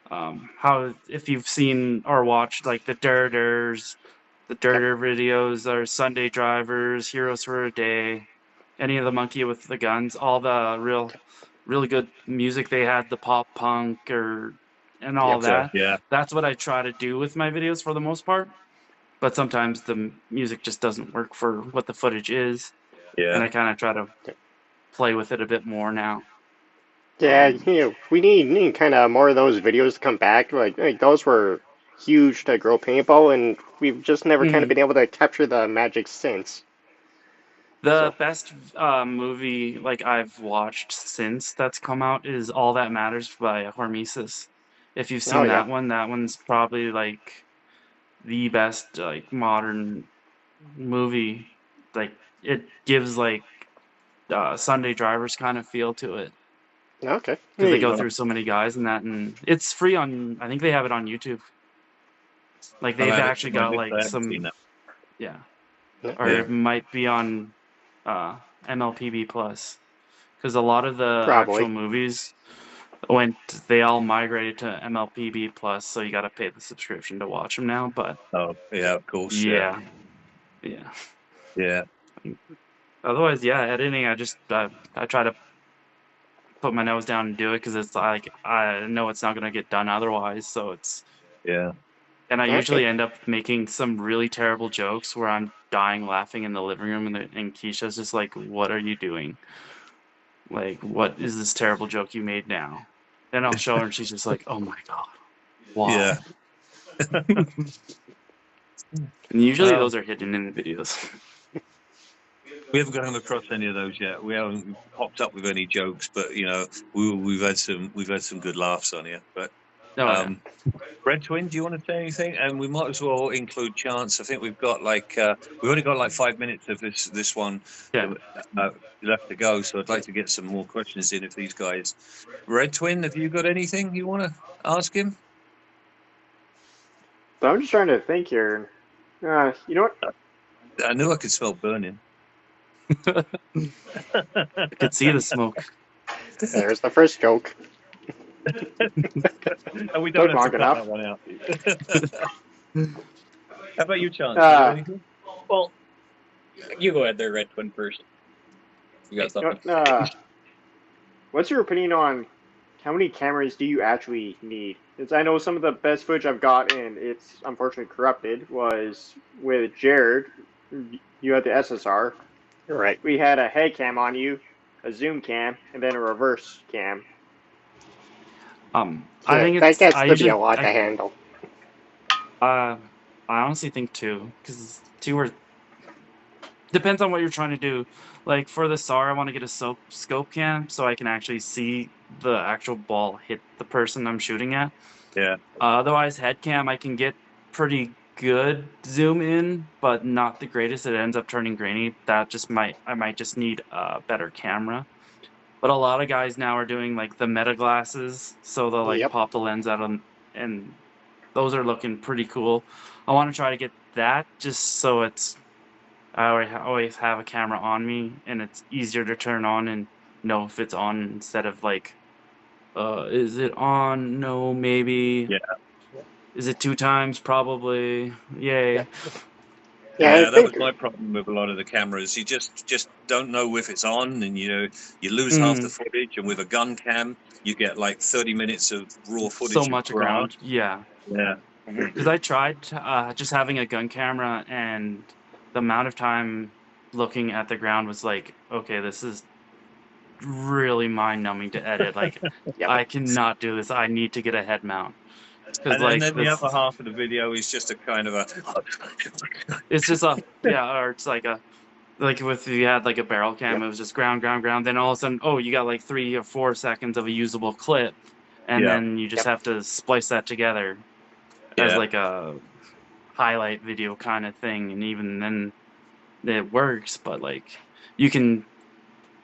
[SPEAKER 3] how if you've seen or watched like the Dirders, the Dirter videos, or Sunday Drivers, Heroes for a Day, any of the Monkey with the Guns, all the really good music they had, the pop punk and all that.
[SPEAKER 2] Yeah.
[SPEAKER 3] That's what I try to do with my videos for the most part. But sometimes the music just doesn't work for what the footage is.
[SPEAKER 2] Yeah.
[SPEAKER 3] And I kind of try to play with it a bit more now.
[SPEAKER 1] Yeah, we need kind of more of those videos to come back. Like those were huge to grow paintball, and we've just never kind of been able to capture the magic since.
[SPEAKER 3] The best movie like I've watched since that's come out is All That Matters by Hormesis. If you've seen that one, that one's probably like the best like modern movie. Like it gives like Sunday Drivers kind of feel to it.
[SPEAKER 1] Okay.
[SPEAKER 3] Because they go through so many guys and that, and it's free on. I think they have it on YouTube. Like they've actually got like some. Yeah. Or it might be on MLPB Plus, because a lot of the actual movies they all migrated to MLPB Plus, so you got to pay the subscription to watch them now. But
[SPEAKER 2] of course.
[SPEAKER 3] Yeah. Otherwise, editing. I just I try to put my nose down and do it because it's like I know it's not gonna get done otherwise. So it's And I usually end up making some really terrible jokes where I'm dying laughing in the living room, and Keisha's just like, "What are you doing? Like, what is this terrible joke you made now?" Then I'll show her, and she's just like, "Oh my god, wow!"
[SPEAKER 2] Yeah.
[SPEAKER 3] And usually those are hidden in the videos.
[SPEAKER 2] We haven't come across any of those yet. We haven't popped up with any jokes, but you know, we've had some good laughs on here. But Red Twin, do you want to say anything? And we might as well include Chance. I think we've got we've only got like 5 minutes of this one left to go. So I'd like to get some more questions in if these guys. Red Twin, have you got anything you want to ask him?
[SPEAKER 5] So I'm just trying to think here. You know what?
[SPEAKER 2] I knew I could smell burning.
[SPEAKER 3] I could see the smoke.
[SPEAKER 1] There's the first joke.
[SPEAKER 2] And we don't have to cut that one out. How about you, Chance?
[SPEAKER 4] Well, you go ahead there, Red Twin, first. You got something.
[SPEAKER 5] What's your opinion on how many cameras do you actually need? Because I know some of the best footage I've got, and it's unfortunately corrupted, was with Jared. You had the SSR.
[SPEAKER 1] Right.
[SPEAKER 5] We had a head cam on you, a zoom cam, and then a reverse cam.
[SPEAKER 3] I think
[SPEAKER 1] that gets to be a lot to handle.
[SPEAKER 3] I honestly think 2, because 2 are depends on what you're trying to do. Like for the SAR, I want to get a scope cam so I can actually see the actual ball hit the person I'm shooting at.
[SPEAKER 2] Yeah.
[SPEAKER 3] Otherwise, head cam I can get pretty good zoom in, but not the greatest. It ends up turning grainy. I might just need a better camera. But a lot of guys now are doing like the meta glasses, so they'll like
[SPEAKER 1] Yep.
[SPEAKER 3] pop the lens out and those are looking pretty cool. I want to try to get that just so I always have a camera on me, and it's easier to turn on and know if it's on instead of like, is it on? No, maybe.
[SPEAKER 2] Yeah.
[SPEAKER 3] Is it 2 times? Probably. Yay.
[SPEAKER 1] Yeah.
[SPEAKER 2] Yeah,
[SPEAKER 1] I
[SPEAKER 2] that
[SPEAKER 1] think
[SPEAKER 2] was my problem with a lot of the cameras. You just don't know if it's on, and you lose half the
[SPEAKER 3] Mm,
[SPEAKER 2] footage. And with a gun cam, you get like 30 minutes of raw
[SPEAKER 3] so
[SPEAKER 2] footage
[SPEAKER 3] much
[SPEAKER 2] per hour.
[SPEAKER 3] ground. Yeah.
[SPEAKER 2] Yeah.
[SPEAKER 3] Because I tried just having a gun camera, and the amount of time looking at the ground was like, okay, this is really mind-numbing to edit. Like,
[SPEAKER 1] yep.
[SPEAKER 3] I cannot do this. I need to get a head mount. Because
[SPEAKER 2] And
[SPEAKER 3] like
[SPEAKER 2] then the
[SPEAKER 3] this,
[SPEAKER 2] other half of the video is just a kind of a.
[SPEAKER 3] it's just or it's like if you had like a barrel cam,
[SPEAKER 1] Yep.
[SPEAKER 3] it was just ground, ground, ground. Then all of a sudden, oh, you got like 3 or 4 seconds of a usable clip, and
[SPEAKER 2] Yeah.
[SPEAKER 3] then you just
[SPEAKER 1] Yep.
[SPEAKER 3] have to splice that together as
[SPEAKER 2] Yeah.
[SPEAKER 3] like a highlight video kind of thing. And even then, it works, but like you can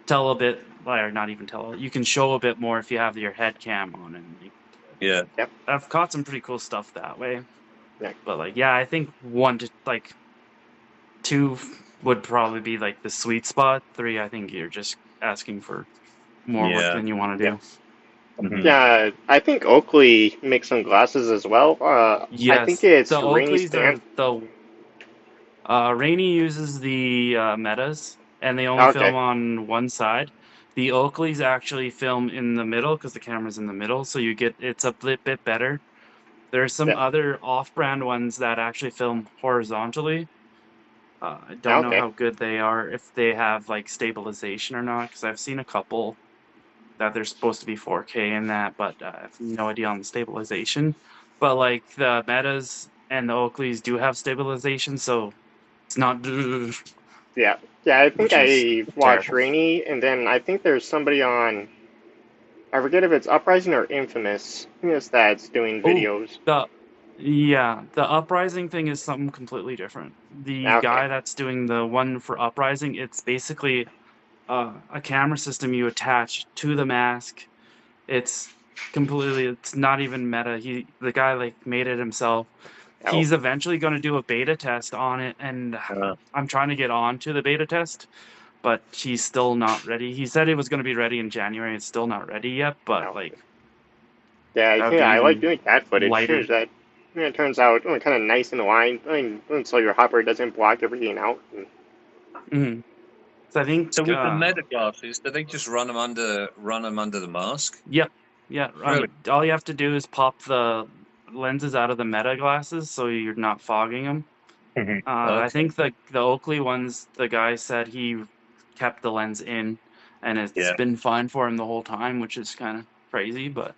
[SPEAKER 3] tell a bit, or not even tell, you can show a bit more if you have your head cam on. And like,
[SPEAKER 2] Yeah.
[SPEAKER 3] I've caught some pretty cool stuff that way.
[SPEAKER 1] Yeah.
[SPEAKER 3] But like, yeah, I think 1 to like 2 would probably be like the sweet spot. 3, I think you're just asking for more work
[SPEAKER 2] Yeah.
[SPEAKER 3] than you want to do.
[SPEAKER 2] Mhm.
[SPEAKER 1] Yeah, I think Oakley makes some glasses as well. I think
[SPEAKER 3] Yes,
[SPEAKER 1] it's
[SPEAKER 3] the
[SPEAKER 1] Rainy
[SPEAKER 3] Oakleys
[SPEAKER 1] Stan.
[SPEAKER 3] are the Rainy uses the metas, and they only
[SPEAKER 1] Okay.
[SPEAKER 3] film on one side. The Oakleys actually film in the middle because the camera's in the middle, so it's a bit better. There are some
[SPEAKER 1] Yeah.
[SPEAKER 3] other off-brand ones that actually film horizontally. I don't know
[SPEAKER 1] Okay.
[SPEAKER 3] how good they are, if they have like stabilization or not, because I've seen a couple that they're supposed to be 4K in that, but I have no idea on the stabilization. But like the metas and the Oakleys do have stabilization, so it's not
[SPEAKER 1] Yeah. Yeah, I think
[SPEAKER 3] which is
[SPEAKER 1] I watched
[SPEAKER 3] terrible.
[SPEAKER 1] Rainy, and then I think there's somebody on. I forget if it's Uprising or Infamous. Yes, that's doing
[SPEAKER 3] Oh,
[SPEAKER 1] videos.
[SPEAKER 3] the Uprising thing is something completely different. The
[SPEAKER 1] Okay.
[SPEAKER 3] guy that's doing the one for Uprising, it's basically a camera system you attach to the mask. It's not even meta. The guy like made it himself.
[SPEAKER 1] Oh.
[SPEAKER 3] He's eventually going to do a beta test on it, and I'm trying to get on to the beta test, but he's still not ready. He said it was going to be ready in January. It's still not ready yet, but
[SPEAKER 1] Oh.
[SPEAKER 3] like
[SPEAKER 1] Yeah,
[SPEAKER 3] that would be
[SPEAKER 1] yeah, I like
[SPEAKER 3] even
[SPEAKER 1] doing cat footage.
[SPEAKER 3] lighter.
[SPEAKER 1] That it turns out kind of nice in the line, so your hopper doesn't block everything out.
[SPEAKER 3] Mm-hmm. So I think
[SPEAKER 2] So with the meta glasses, do they just run them under the mask?
[SPEAKER 3] Yep. Yeah.
[SPEAKER 2] Really?
[SPEAKER 3] All you have to do is pop the lenses out of the meta glasses so you're not fogging them. I
[SPEAKER 2] Okay.
[SPEAKER 3] think the Oakley ones, the guy said he kept the lens in, and it's
[SPEAKER 2] Yeah.
[SPEAKER 3] been fine for him the whole time, which is kind of crazy. But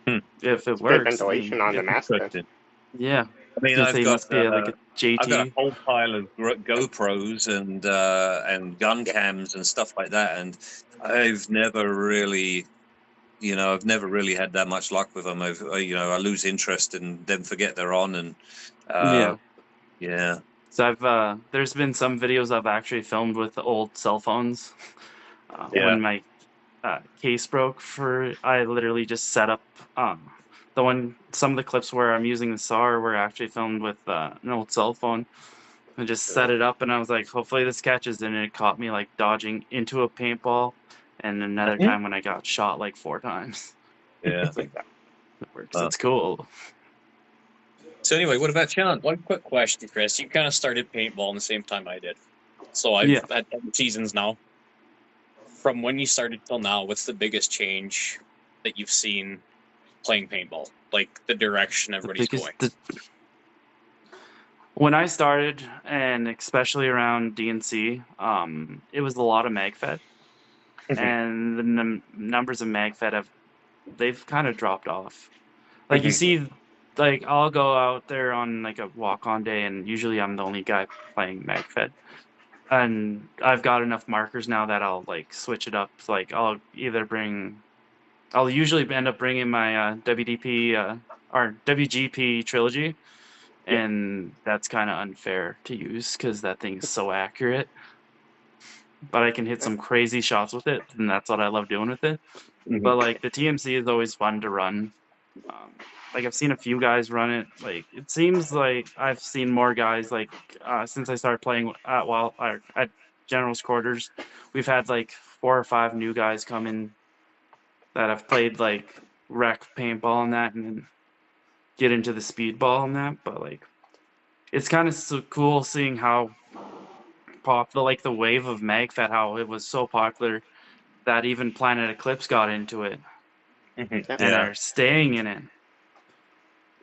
[SPEAKER 2] Hmm.
[SPEAKER 3] if it
[SPEAKER 1] It's good
[SPEAKER 3] works, I mean,
[SPEAKER 1] ventilation on the mask then.
[SPEAKER 2] Interesting.
[SPEAKER 3] yeah.
[SPEAKER 2] I mean,
[SPEAKER 3] I was gonna say
[SPEAKER 2] I've
[SPEAKER 3] he
[SPEAKER 2] got
[SPEAKER 3] must be like a
[SPEAKER 2] a
[SPEAKER 3] JT.
[SPEAKER 2] whole pile of GoPros and gun cams and stuff like that, and I've never really, I've never really had that much luck with them. I lose interest and then forget they're on, and
[SPEAKER 3] Yeah.
[SPEAKER 2] yeah,
[SPEAKER 3] So there's been some videos I've actually filmed with old cell phones.
[SPEAKER 2] Yeah.
[SPEAKER 3] When my case broke, I literally just set up some of the clips where I'm using the SAR were actually filmed with an old cell phone. I just set it up, and I was like, hopefully this catches, and it caught me like dodging into a paintball, and another
[SPEAKER 2] Mhm.
[SPEAKER 3] time when I got shot like 4 times.
[SPEAKER 2] Yeah.
[SPEAKER 3] It's like, it works.
[SPEAKER 2] Oh.
[SPEAKER 3] It's cool.
[SPEAKER 2] So anyway, what about Sean?
[SPEAKER 4] One quick question, Chris. You kind of started paintball in the same time I did. So I've
[SPEAKER 3] Yeah.
[SPEAKER 4] had 10 seasons now. From when you started till now, what's the biggest change that you've seen playing paintball? Like the direction everybody's going.
[SPEAKER 3] When I started, and especially around DNC, it was a lot of MagFed, and the numbers of MagFed they've kind of dropped off. Like you see like I'll go out there on like a walk-on day, and usually I'm the only guy playing MagFed. And I've got enough markers now that I'll like switch it up. Like I'll usually end up bringing my WDP or WGP trilogy,
[SPEAKER 5] Yeah.
[SPEAKER 3] and that's kind of unfair to use because that thing's so accurate. But I can hit some crazy shots with it, and that's what I love doing with it. But like the TMC is always fun to run. Like I've seen a few guys run it. Like it seems like I've seen more guys like since I started playing at General's Quarters, we've had like 4 or 5 new guys come in that have played like rec paintball and that, and then get into the speedball and that. But like it's kind of so cool seeing how the wave of MagFed, how it was so popular that even Planet Eclipse got into it and are staying in it.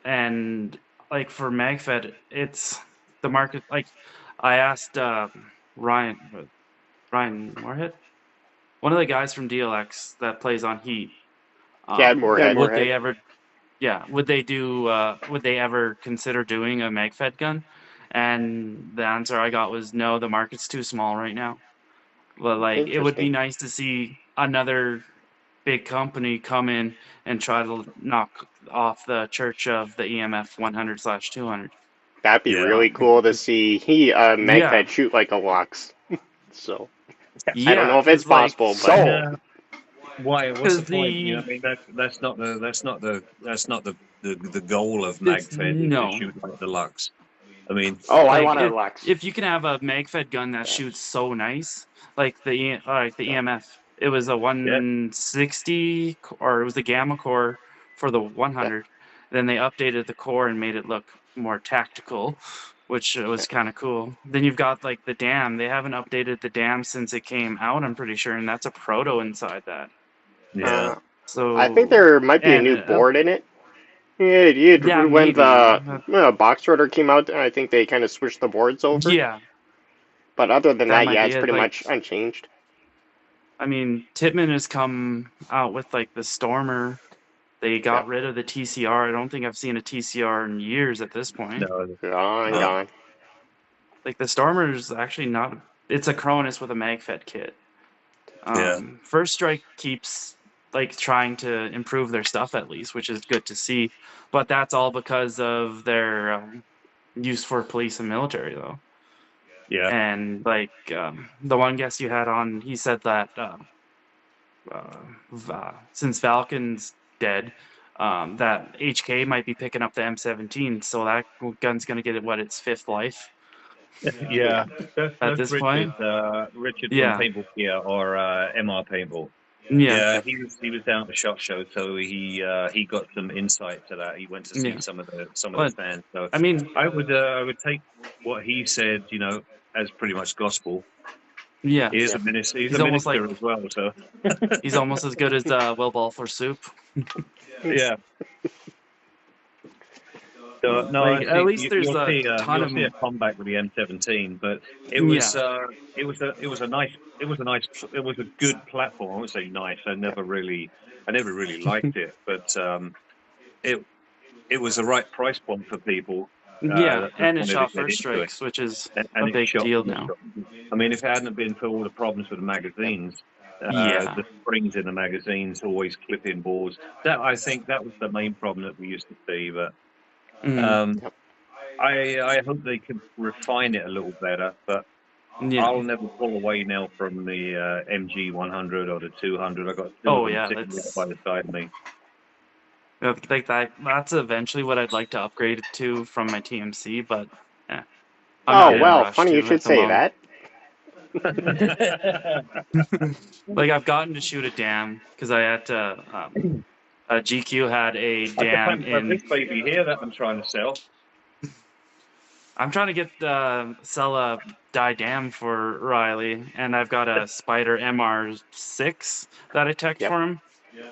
[SPEAKER 3] And like for MagFed, it's the market. Like I asked Ryan Moorhead, one of the guys from DLX that plays on Heat.
[SPEAKER 1] Moorhead.
[SPEAKER 3] Would they ever? Yeah, would they do? Would they ever consider doing a MagFed gun? And the answer I got was no. The market's too small right now. But like, it would be nice to see another big company come in and try to knock off the church of the EMF 100/200.
[SPEAKER 1] That'd be really cool to see MagFed shoot like a Lux. So I don't know if it's possible, but
[SPEAKER 2] why? What's the point? You know, I mean, that's not the goal of MagFed.
[SPEAKER 3] No.
[SPEAKER 2] To shoot like the Lux. I mean,
[SPEAKER 5] I want a Lux.
[SPEAKER 3] If you can have a MagFed gun that shoots so nice, like the EMF, it was a 160 or it was the Gamma core for the 100. Then they updated the core and made it look more tactical, which was kind of cool. Then you've got like the DAM. They haven't updated the DAM since it came out, I'm pretty sure, and that's a proto inside that.
[SPEAKER 2] Yeah.
[SPEAKER 3] So
[SPEAKER 1] I think there might be a new board in it. Yeah, when
[SPEAKER 3] maybe.
[SPEAKER 1] the box rotor came out, I think they kind of switched the boards over.
[SPEAKER 3] Yeah.
[SPEAKER 1] But other than that,
[SPEAKER 3] might
[SPEAKER 1] it's
[SPEAKER 3] be it,
[SPEAKER 1] pretty
[SPEAKER 3] like-
[SPEAKER 1] much unchanged.
[SPEAKER 3] I mean, Tippmann has come out with like the Stormer. They got rid of the TCR. I don't think I've seen a TCR in years at this point.
[SPEAKER 2] No.
[SPEAKER 1] Gone.
[SPEAKER 3] Like the Stormer is actually not. It's a Cronus with a MagFed kit. First Strike keeps like trying to improve their stuff at least, which is good to see. But that's all because of their use for police and military, though.
[SPEAKER 2] Yeah.
[SPEAKER 3] And like the one guest you had on, he said that since Falcon's dead, that HK might be picking up the M17, so that gun's gonna get its 5th life.
[SPEAKER 2] Yeah.
[SPEAKER 3] At this point,
[SPEAKER 2] Richard from Paintball Gear or MR Paintball.
[SPEAKER 3] Yeah,
[SPEAKER 2] he was down at the SHOT Show, so he got some insight to that. He went to see some of the stands. So
[SPEAKER 3] I mean,
[SPEAKER 2] I would take what he said, you know, as pretty much gospel.
[SPEAKER 3] Yeah,
[SPEAKER 2] he's a minister. He's a
[SPEAKER 3] almost
[SPEAKER 2] minister
[SPEAKER 3] like,
[SPEAKER 2] as well. So
[SPEAKER 3] he's almost as good as Will Ball for Soup.
[SPEAKER 2] Yeah. So, no,
[SPEAKER 3] like, at least there's a ton of
[SPEAKER 2] a comeback with the M17, but it was it was a good platform. I wouldn't say nice. I never really liked it, but it was the right price point for people.
[SPEAKER 3] And it shot first strikes, which is a big deal now.
[SPEAKER 2] I mean, if it hadn't been for all the problems with the magazines, the springs in the magazines always clipping balls. I think that was the main problem that we used to see. But I hope they can refine it a little better. But I'll never pull away now from the MG 100 or the 200. I got sitting by the side of me.
[SPEAKER 3] Like that's eventually what I'd like to upgrade it to from my TMC, but
[SPEAKER 1] funny you should say that.
[SPEAKER 3] Like I've gotten to shoot a DAM because I had to. GQ had a DAM in
[SPEAKER 2] this baby here that I'm trying to sell.
[SPEAKER 3] I'm trying to sell a die DAM for Riley, and I've got a Spider MR6 that I teched for him.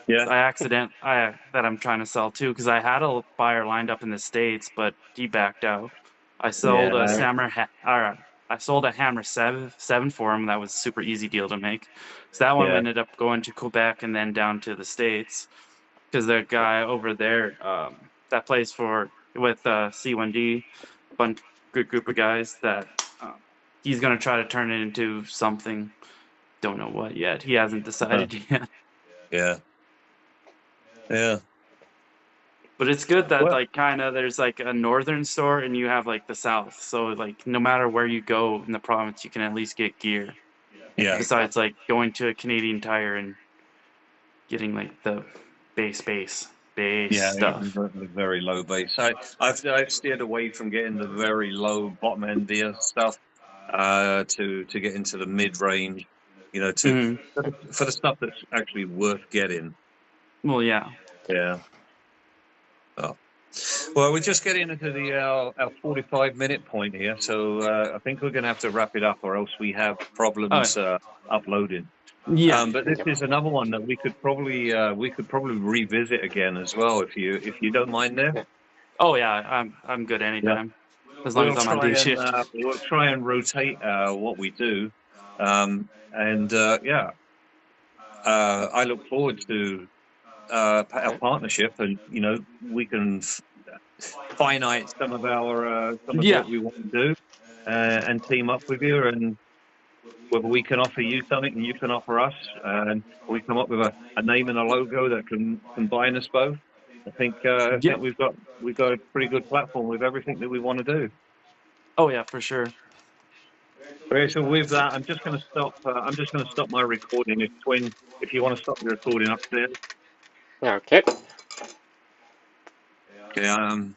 [SPEAKER 2] Yeah,
[SPEAKER 3] that I'm trying to sell too, because I had a buyer lined up in the States, but he backed out. I sold I sold a Hammer 7 for him. That was a super easy deal to make. So that one ended up going to Quebec and then down to the States, because the guy over there that plays with C1D, good group of guys that he's gonna try to turn it into something. Don't know what yet. He hasn't decided yet.
[SPEAKER 2] Yeah. Yeah.
[SPEAKER 3] But it's good that
[SPEAKER 2] Well-
[SPEAKER 3] like kind of there's like a northern store and you have like the south. So like no matter where you go in the province, you can at least get gear.
[SPEAKER 2] Yeah.
[SPEAKER 3] Besides like going to a Canadian Tire and getting like the base stuff.
[SPEAKER 2] The very low base. I've steered away from getting the very low bottom end gear stuff to get into the mid range. You know, for the stuff that's actually worth getting.
[SPEAKER 3] Well, yeah.
[SPEAKER 2] Yeah. Oh. Well, we're just getting into our 45-minute point here, so I think we're going to have to wrap it up, or else we have problems uploading.
[SPEAKER 3] Yeah.
[SPEAKER 2] But this is another one that we could probably revisit again as well, if you don't mind there.
[SPEAKER 3] Oh yeah, I'm good anytime. As long as I'm on day shift.
[SPEAKER 2] We'll try and rotate what we do, I look forward to our partnership, and we can finite some of what we want to do, and team up with you, and whether we can offer you something and you can offer us, and we come up with a name and a logo that can combine us both. I think we've got a pretty good platform with everything that we want to do.
[SPEAKER 3] Oh yeah, for sure.
[SPEAKER 2] Okay, so with that, I'm just going to stop. Stop my recording. If you want to stop the recording upstairs.
[SPEAKER 1] Okay.
[SPEAKER 2] Okay.